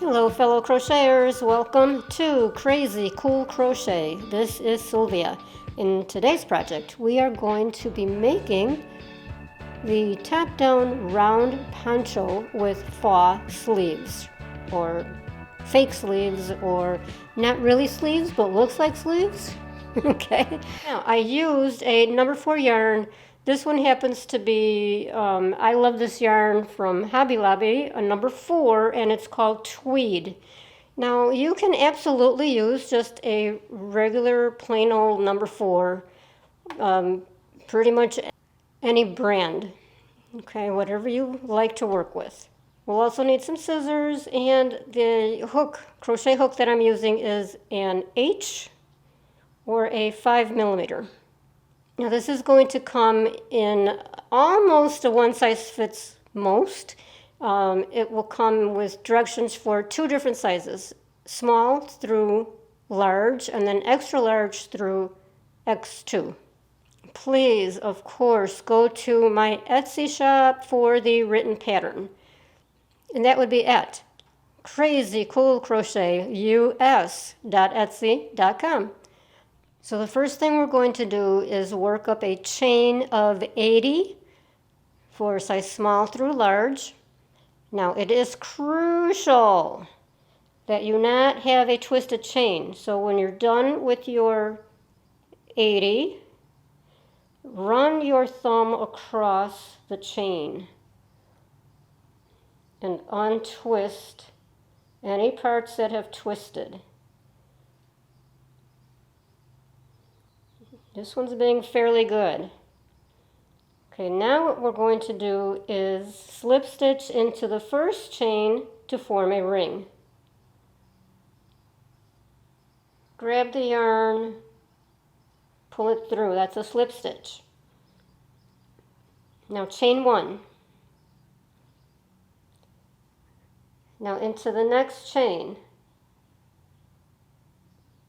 Hello fellow crocheters, welcome to Crazy Cool Crochet. This is Sylvia. In today's project we are going to be making the top down round poncho with faux sleeves, or fake sleeves, or not really sleeves but looks like sleeves. Okay, now I used a number 4 yarn. This one happens to be, I love this yarn from Hobby Lobby, a number 4, and it's called Tweed. Now you can absolutely use just a regular plain old number 4, pretty much any brand, okay, whatever you like to work with. We'll also need some scissors, and the crochet hook that I'm using is an H or a 5mm. Now this is going to come in almost a one size fits most. It will come with directions for 2 different sizes, small through large and then extra large through X2. Please, of course, go to my Etsy shop for the written pattern. And that would be at crazycoolcrochetus.etsy.com. So the first thing we're going to do is work up a chain of 80 for size small through large. Now it is crucial that you not have a twisted chain. So when you're done with your 80, run your thumb across the chain and untwist any parts that have twisted. This one's being fairly good. Okay, now what we're going to do is slip stitch into the first chain to form a ring. Grab the yarn, pull it through. That's a slip stitch. Now chain 1. Now into the next chain,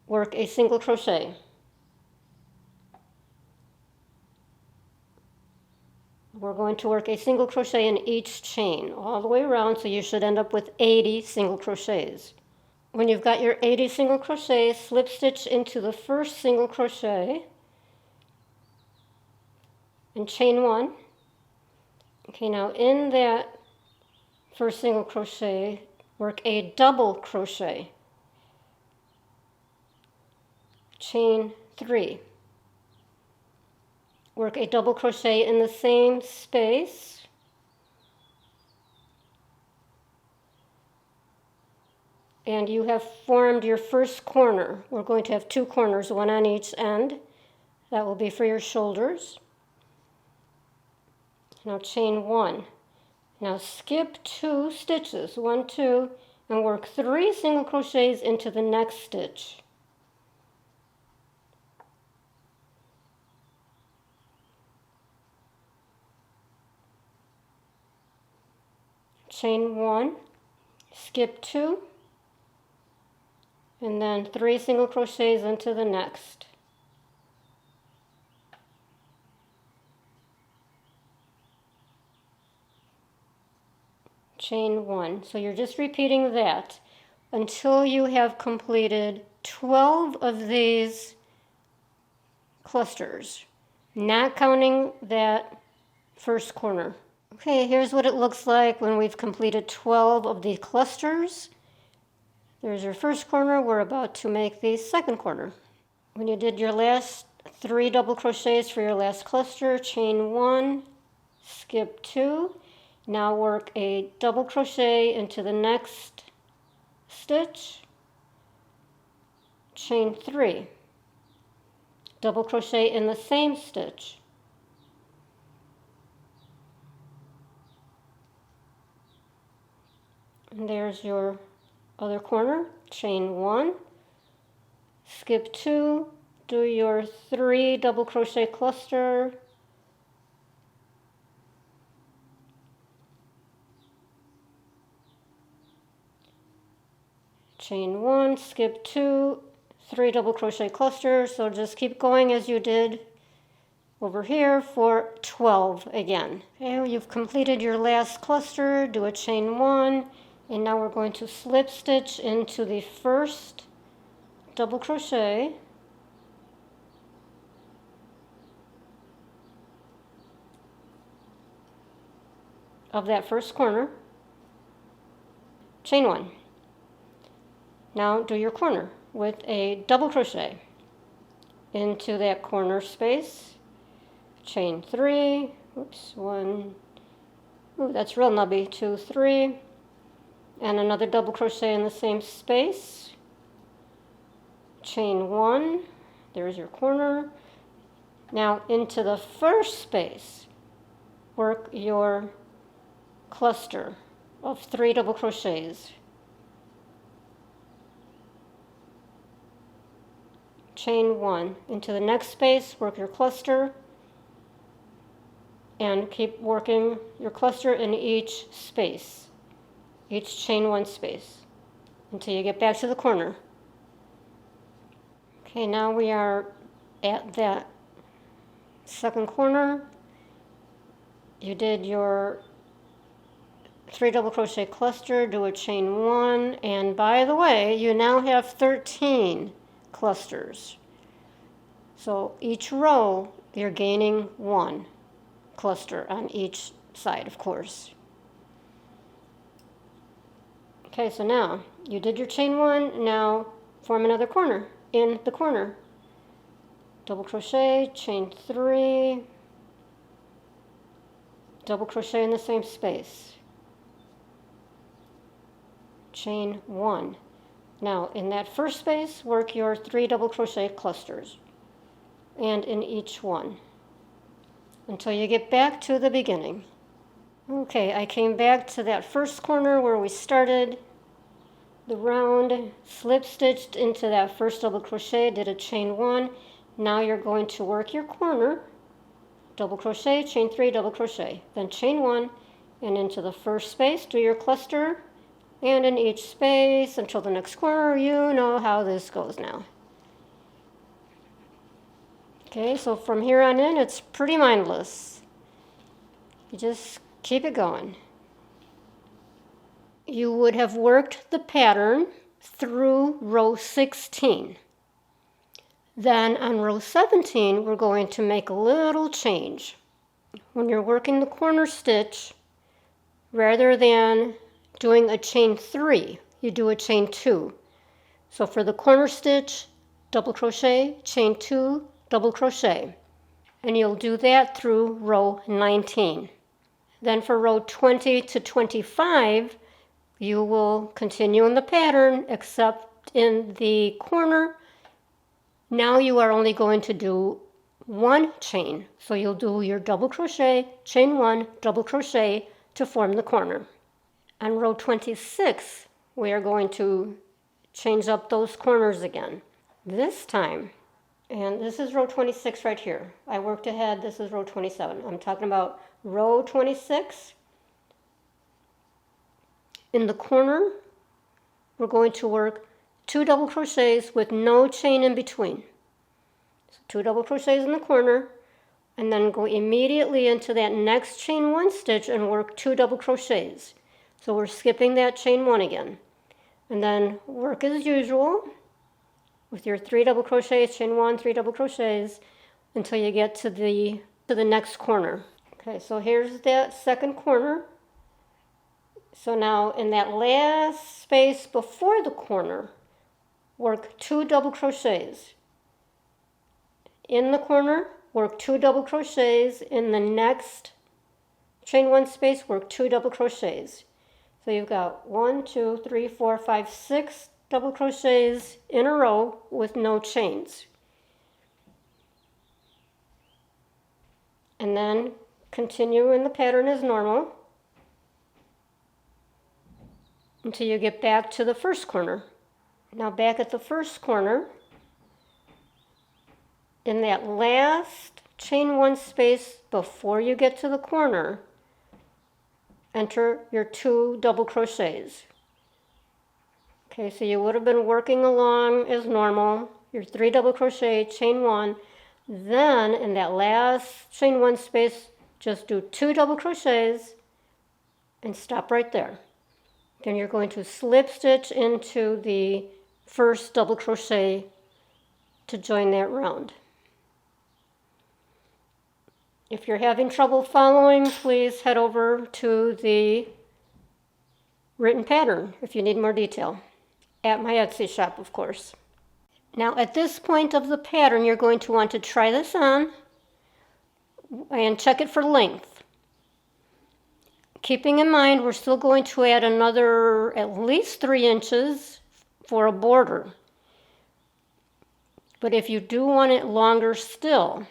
work a single crochet. We're going to work a single crochet in each chain all the way around, so you should end up with 80 single crochets. When you've got your 80 single crochets, slip stitch into the first single crochet and chain 1. Okay, now in that first single crochet, work a double crochet. Chain 3. Work a double crochet in the same space. And you have formed your first corner. We're going to have 2 corners, one on each end. That will be for your shoulders. Now chain 1. Now skip 2 stitches, 1, 2, and work 3 single crochets into the next stitch. Chain 1, skip 2, and then 3 single crochets into the next. Chain 1. So you're just repeating that until you have completed 12 of these clusters, not counting that first corner. Okay, here's what it looks like when we've completed 12 of the clusters. There's your first corner. We're about to make the second corner. When you did your last 3 double crochets for your last cluster, chain 1, skip 2. Now work a double crochet into the next stitch, chain 3, double crochet in the same stitch. And there's your other corner, chain 1, skip 2, do your 3 double crochet cluster, chain 1, skip 2, 3 double crochet cluster. So just keep going as you did over here for 12 again. Okay, you've completed your last cluster, do a chain 1, And now we're going to slip stitch into the first double crochet of that first corner, chain 1. Now do your corner with a double crochet into that corner space, chain 3, oops, 1, ooh, that's real nubby, 2, 3, and another double crochet in the same space, chain 1, there's your corner. Now into the first space, work your cluster of 3 double crochets, chain 1. Into the next space, work your cluster, and keep working your cluster in each space, each chain 1 space, until you get back to the corner. Okay, now we are at that second corner. You did your 3 double crochet cluster, do a chain 1, and by the way, you now have 13 clusters. So each row you're gaining 1 cluster on each side, of course. Okay, so now you did your chain 1, now form another corner in the corner. Double crochet, chain 3, double crochet in the same space, chain 1. Now in that first space, work your 3 double crochet clusters, and in each one, until you get back to the beginning. Okay, I came back to that first corner where we started the round, slip stitched into that first double crochet, did a chain 1. Now you're going to work your corner, double crochet, chain 3, double crochet, then chain 1, and into the first space, do your cluster, and in each space until the next corner. You know how this goes now. Okay, so from here on in, it's pretty mindless. You just keep it going. You would have worked the pattern through row 16. Then on row 17, we're going to make a little change. When you're working the corner stitch, rather than doing a chain 3, you do a chain 2. So for the corner stitch, double crochet, chain 2, double crochet. And you'll do that through row 19. Then for row 20 to 25, you will continue in the pattern, except in the corner. Now you are only going to do 1 chain. So you'll do your double crochet, chain 1, double crochet to form the corner. On row 26, we are going to change up those corners again. This time, and this is row 26 right here. I worked ahead, this is row 27. I'm talking about row 26. In the corner, we're going to work 2 double crochets with no chain in between. So 2 double crochets in the corner, and then go immediately into that next chain 1 stitch and work 2 double crochets. So we're skipping that chain 1 again. And then work as usual with your 3 double crochets, chain 1, 3 double crochets, until you get to the next corner. Okay, so here's that second corner. So now in that last space before the corner, work 2 double crochets. In the corner, work 2 double crochets. In the next chain 1 space, work 2 double crochets. So you've got 1, 2, 3, 4, 5, 6 double crochets in a row with no chains. And then continue in the pattern as normal until you get back to the first corner. Now back at the first corner, in that last chain 1 space before you get to the corner, enter your 2 double crochets. Okay, so you would have been working along as normal, your 3 double crochet, chain 1, then in that last chain 1 space, just do 2 double crochets and stop right there. Then you're going to slip stitch into the first double crochet to join that round. If you're having trouble following, please head over to the written pattern if you need more detail, at my Etsy shop, of course. Now at this point of the pattern, you're going to want to try this on and check it for length. Keeping in mind we're still going to add another at least 3 inches for a border. But if you do want it longer still,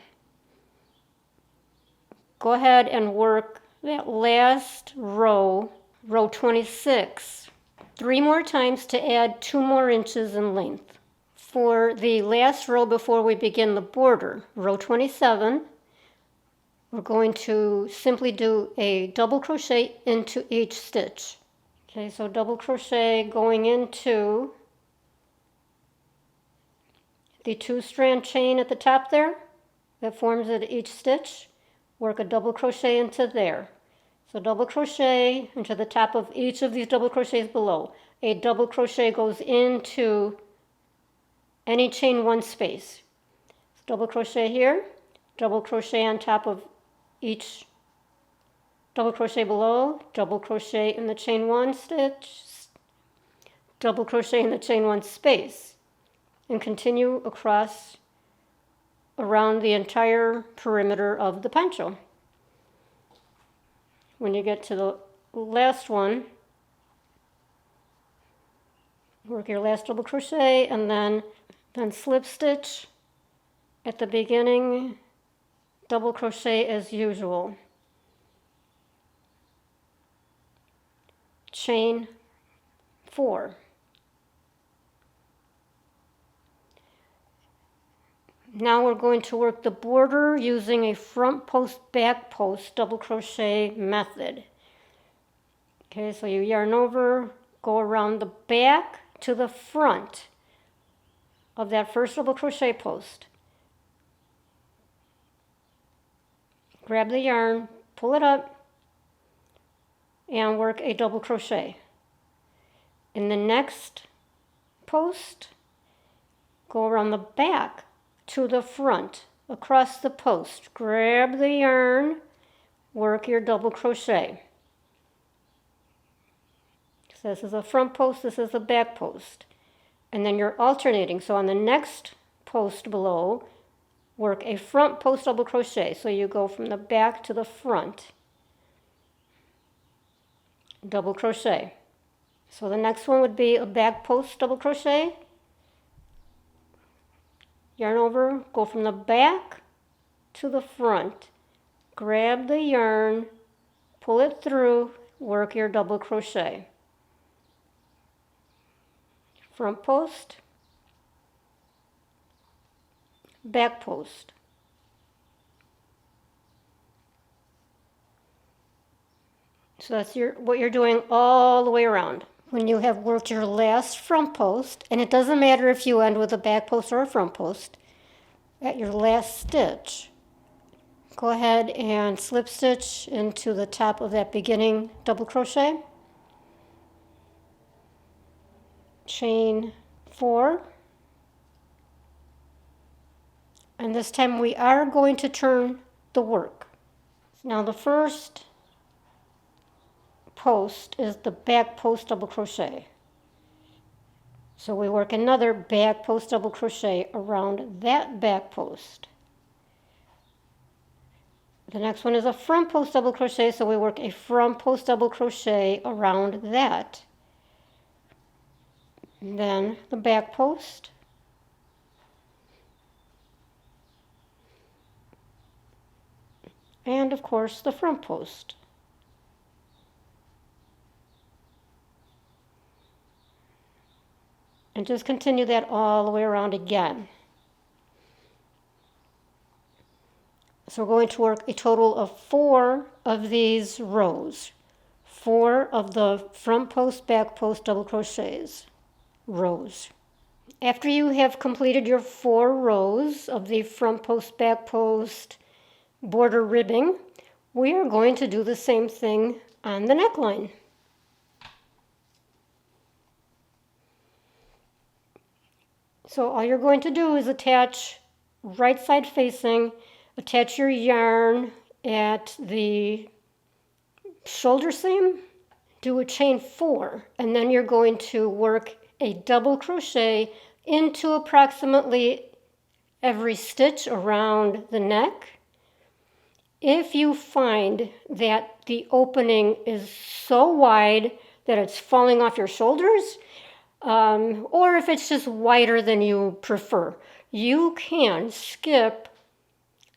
go ahead and work that last row, row 26, 3 more times to add 2 more inches in length. For the last row before we begin the border, row 27, we're going to simply do a double crochet into each stitch. Okay, so double crochet going into the 2-strand chain at the top there that forms at each stitch. Work a double crochet into there. So double crochet into the top of each of these double crochets below. A double crochet goes into any chain 1 space. So double crochet here, double crochet on top of each double crochet below, double crochet in the chain 1 stitch, double crochet in the chain 1 space, and continue across around the entire perimeter of the poncho. When you get to the last one, work your last double crochet and then slip stitch at the beginning, double crochet as usual. Chain 4. Now we're going to work the border using a front post, back post double crochet method. Okay, so you yarn over, go around the back to the front of that first double crochet post. Grab the yarn, pull it up, and work a double crochet. In the next post, go around the back to the front, across the post. Grab the yarn, work your double crochet. So this is a front post, this is a back post. And then you're alternating. So on the next post below, work a front post double crochet. So you go from the back to the front. Double crochet. So the next one would be a back post double crochet. Yarn over, go from the back to the front. Grab the yarn, pull it through, work your double crochet. Front post, back post. So that's what you're doing all the way around. When you have worked your last front post, and it doesn't matter if you end with a back post or a front post, at your last stitch, go ahead and slip stitch into the top of that beginning double crochet. Chain 4. And this time we are going to turn the work. Now the first post is the back post double crochet. So we work another back post double crochet around that back post. The next one is a front post double crochet, so we work a front post double crochet around that. And then the back post. And of course the front post. And just continue that all the way around again. So we're going to work a total of 4 of these rows. 4 of the front post, back post double crochets rows. After you have completed your 4 rows of the front post, back post border ribbing, we are going to do the same thing on the neckline. So all you're going to do is attach right side facing, attach your yarn at the shoulder seam, do a chain 4, and then you're going to work a double crochet into approximately every stitch around the neck. If you find that the opening is so wide that it's falling off your shoulders, or if it's just wider than you prefer, you can skip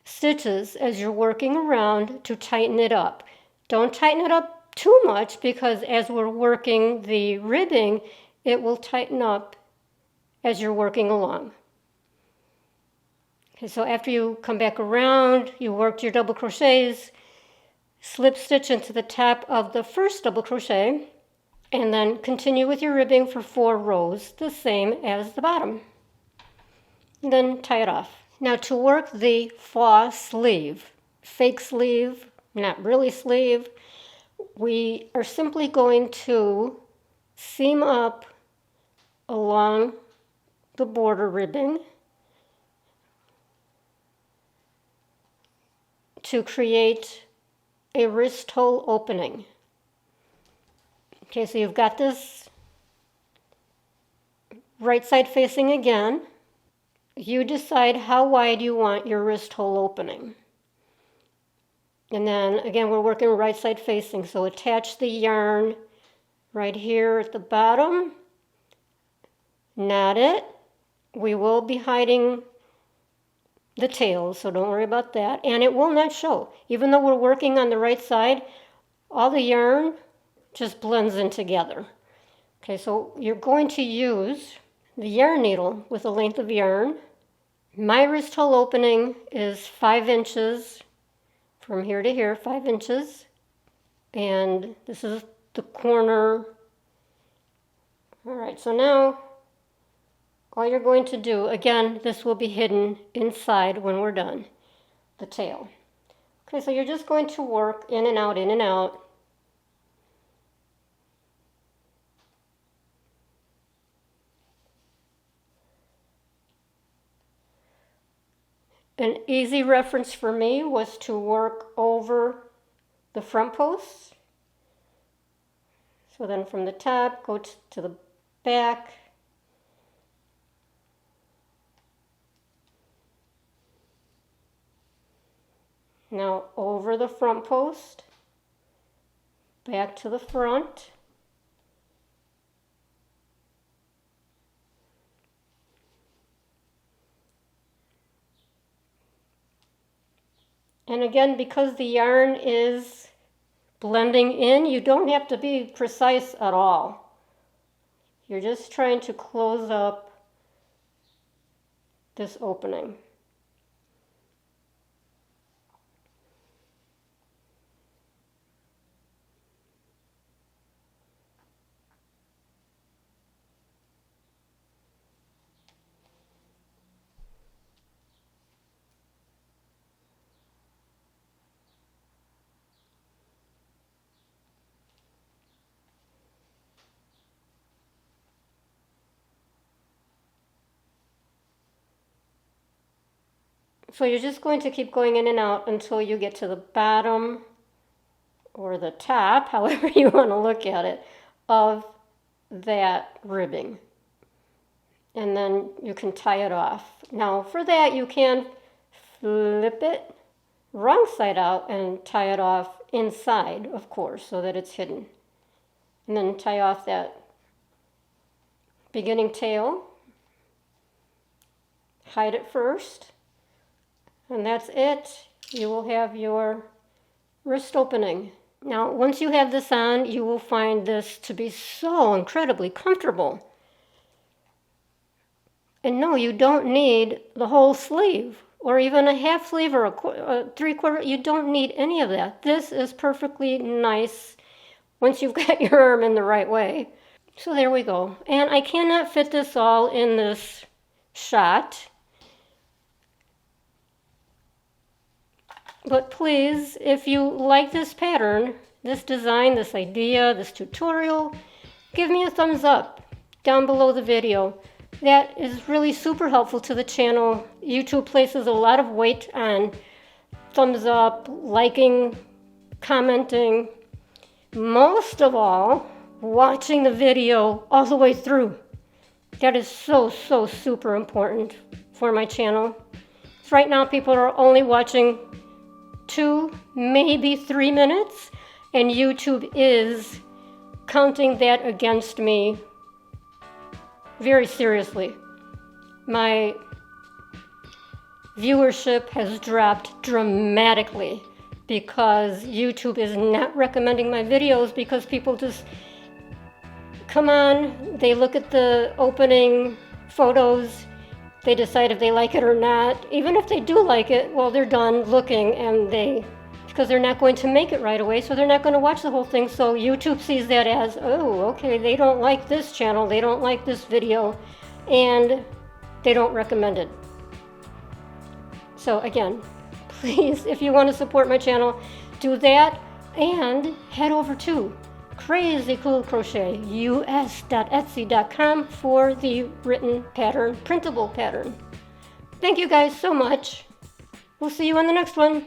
stitches as you're working around to tighten it up. Don't tighten it up too much, because as we're working the ribbing, it will tighten up as you're working along. Okay, so after you come back around, you worked your double crochets, slip stitch into the top of the first double crochet, and then continue with your ribbing for 4 rows, the same as the bottom. And then tie it off. Now to work the faux sleeve, fake sleeve, not really sleeve, we are simply going to seam up along the border ribbing to create a wrist hole opening. Okay, so you've got this right side facing again. You decide how wide you want your wrist hole opening. And then again, we're working right side facing, so attach the yarn right here at the bottom, knot it. We will be hiding the tails, so don't worry about that. And it will not show. Even though we're working on the right side, all the yarn just blends in together. Okay, so you're going to use the yarn needle with a length of yarn. My wrist hole opening is 5 inches from here to here, 5 inches. And this is the corner. All right, so now all you're going to do, again, this will be hidden inside when we're done, the tail. Okay, so you're just going to work in and out, in and out. An easy reference for me was to work over the front posts. So then from the top, go to the back. Now over the front post, back to the front. And again, because the yarn is blending in, you don't have to be precise at all. You're just trying to close up this opening. So you're just going to keep going in and out until you get to the bottom or the top, however you want to look at it, of that ribbing. And then you can tie it off. Now for that you can flip it wrong side out and tie it off inside, of course, so that it's hidden. And then tie off that beginning tail. Hide it first. And that's it. You will have your wrist opening. Now, once you have this on, you will find this to be so incredibly comfortable. And no, you don't need the whole sleeve, or even a half sleeve or a 3/4. You don't need any of that. This is perfectly nice once you've got your arm in the right way. So there we go. And I cannot fit this all in this shot. But please, if you like this pattern, this design, this idea, this tutorial, give me a thumbs up down below the video. that is really super helpful to the channel. YouTube places a lot of weight on thumbs up, liking, commenting, most of all, watching the video all the way through. That is so super important for my channel. So right now people are only watching 2, maybe 3 minutes, and YouTube is counting that against me very seriously. My viewership has dropped dramatically because YouTube is not recommending my videos because people just come on, they look at the opening photos, they decide if they like it or not. Even if they do like it, well, they're done looking, and because they're not going to make it right away, so they're not going to watch the whole thing. So YouTube sees that as, oh, okay, they don't like this channel, they don't like this video, and they don't recommend it. So again, please, if you want to support my channel, do that, and head over to Crazy Cool Crochet us.etsy.com for the written pattern, printable pattern. Thank you guys so much. We'll see you on the next one.